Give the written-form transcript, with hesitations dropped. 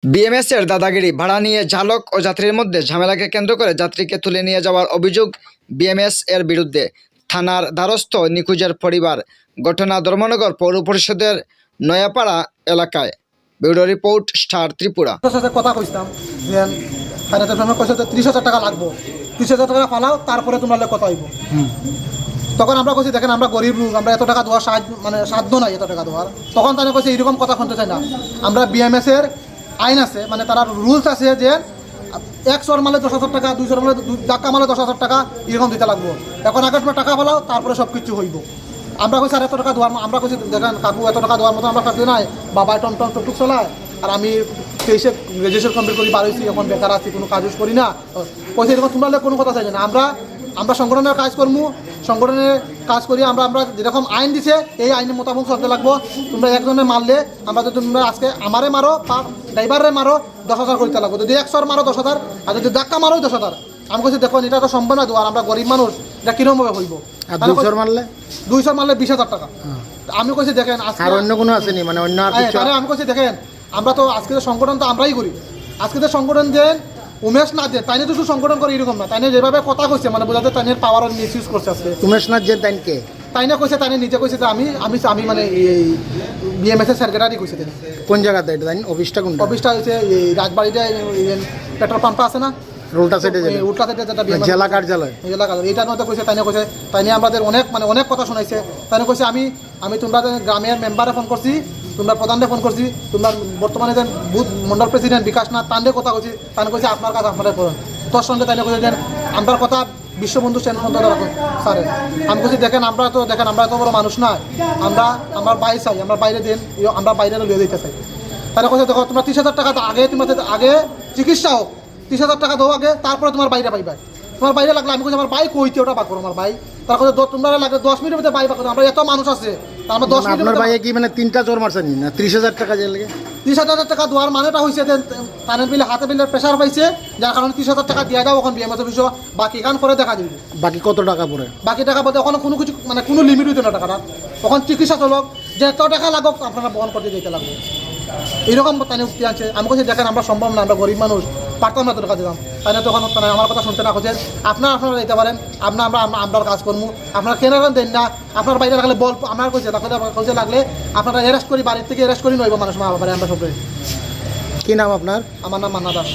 BMS এর দাদাগিরি, ভাড়া নিয়ে চালক ও যাত্রীর মধ্যে ঝামেলাকে কেন্দ্র করে যাত্রীকে তুলে নিয়ে যাওয়ার অভিযোগ বিএমএস এর বিরুদ্ধে। থানার দ্বারস্থ নিখোঁজের পরিবার। ঘটনা ধর্মনগর পৌর পরিষদের নয়াপাড়া এলাকায়। Bureau report, star Tripura. সাথে কথা কইতাম যে ফাইনান্সের ফ্রেমে কইছে 30,000 টাকা লাগবো, 30,000 টাকা ফালাও, তারপরে তোমরা কথা হইব। তখন আমরা কইছি দেখেন আমরা গরিব লোক, আমরা এত টাকা দেওয়ার সাধ্য নাই এত টাকা দেওয়ার। তখন তারা কইছে এরকম কথা শুনতে চাই না, আমরা বিএমএস এর আইন আছে, মানে তারা রুলস আছে যে 100 মালে 10,000 টাকা, 200 মালে ধাক্কা মালে 10,000 টাকা এরকম দিতে লাগবো। এখন আগে তোমরা টাকা ফেলাও, তারপরে সব কিছু হইব। আমরা কইছি আর এত টাকা দেওয়ার, আমরা কইছি দেখেন কাকু এত টাকা দেওয়ার মতো আমরা কাকু নাই, বাবা টমটম টুকটুক চলায়, আর আমি 23-এ গ্রাজুয়েশন কমপ্লিট করি, বার হয়েছি, এখন বেকার আছি, কোনো কাজ করি না। কইছে এরকম তোমরা কোনো কথা চাই না। আমরা সংগঠনের কাজ করবো, সংগঠনের কাজ করি, আমরা যেরকম আইন দিছে এই আইনের মোতাবেক চলতে লাগবো। তোমরা একজনে মারলে আমরা যদি তোমরা আজকে আমারে মারো বা ড্রাইভারে মারো 10,000 করতে লাগবো, যদি 100 মারো 10,000, আর যদি ধাক্কা মারো 10,000। আমি কইছি দেখুন এটা তো সম্ভব না দেওয়ার, আমরা গরিব মানুষ, এটা কিরকমভাবে হইব। 200 মারলে 20,000 টাকা। আমি কইছি দেখেন আর অন্য কোনো আসেনি, মানে অন্য আর কিছু? আমি কইছি দেখেন আমরা তো আজকে সংগঠন তো আমরাই করি, আজকে সংগঠন দেন উমেশ নাথ দেন, তাইনে তো শুধু সংগঠন করে এরকম না, তাইনে যেভাবে কথা কইছে মানে বোঝাতে তাইনের পাওয়ার মিস ইউজ করছে আজকে। উমেশ নাথ যে তাইনকে তাইনে কইছে, তাইনে নিজে কইছে যে আমি মানে এই বিএমএস এর সেক্রেটারি কইছে। কোন জায়গাতে এটা তাইন? অফিসটা কোনটা? অফিসটা হচ্ছে এই রাজবাড়িতে পেট্রোল পাম্পটা আছে না, উল্টা সাইডে যাবে, উল্টা সাইডে যেটা জেলা কার্যালয়, জেলা কার্যালয়, এইটার মধ্যে কইছে। তাইনে আমাদের অনেক কথা শোনাইছে। তাইনে কইছে আমি তোমরা গ্রামের মেম্বারে ফোন করছি, তোমরা প্রধানরে ফোন করছি, তোমরা বর্তমানে যে বুথ মন্ডল প্রেসিডেন্ট বিকাশ নাথ তান্ডে কথা কইছি, তাইনে কইছে আপনার কাজ আপনারা করুন। তোর সঙ্গে তাইনে কইছে দেন আমার কথা বিশ্ববন্ধু সেন ফোন রাখুন স্যারে। আমি কইছি দেখেন আমরা এত বড় মানুষ না, আমার বাইরে চাই, আমরা বাইরে দেন, আমরা বাইরে লিয়ে দিতে চাই। তাহলে কইছে দেখো তোমরা 30,000 টাকা আগে, তোমাদের আগে চিকিৎসা হোক, 30,000 টাকা দাও আগে, তারপরে তোমার বাইরে পাইবা। তোমার বাইরে লাগলে আমি কইছি আমার বাইক কইতে ওটা পাক করো আমার ভাই। তার কথা তোমরা লাগলে 10 মিনিটের মধ্যে বাই পাক করো, আমরা এত মানুষ আছে, আমরা 10 মিনিট। আপনার ভাইয়ে কি মানে 3টা চোর মারছেন না? 30,000 টাকা জেল লাগে। 30,000 টাকা দেওয়ার মানেটা হয়েছে তানের বিলে হাতে বিলে প্রেশার পাইছে, যার কারণে 30,000 টাকা দিয়ে দাও, এখন বিএমএস অফিস বাকি গান করে দেখা দিবি। বাকি কত টাকা পড়ে? বাকি টাকা বলতে এখন কোনো কিছু মানে কোনো লিমিট হইতো না টাকাটা। তখন চিকিৎসা চলক, যে এত টাকা লাগুক আপনারা বহন করতে যেতে লাগবে, এরকম তাই উক্তি আনছে। আমি কাছে দেখেন আমরা সম্ভব না, আমরা গরিব মানুষ, পারতাম না তো টাকা দিতাম। তাই না তখন আমার কথা শুনতে না করছেন, আপনারা দিতে পারেন, আমরা কাজ করবো, আপনারা কেন দেন না, আপনার বাইরে লাগলে বল আমার কইছে লাগলে আপনারা অ্যারেস্ট করি, বাড়ির থেকে অ্যারেস্ট করি নইব মানুষ মা বাবারে। আমরা সবাই। কি নাম আপনার? আমার নাম মান্না দাস।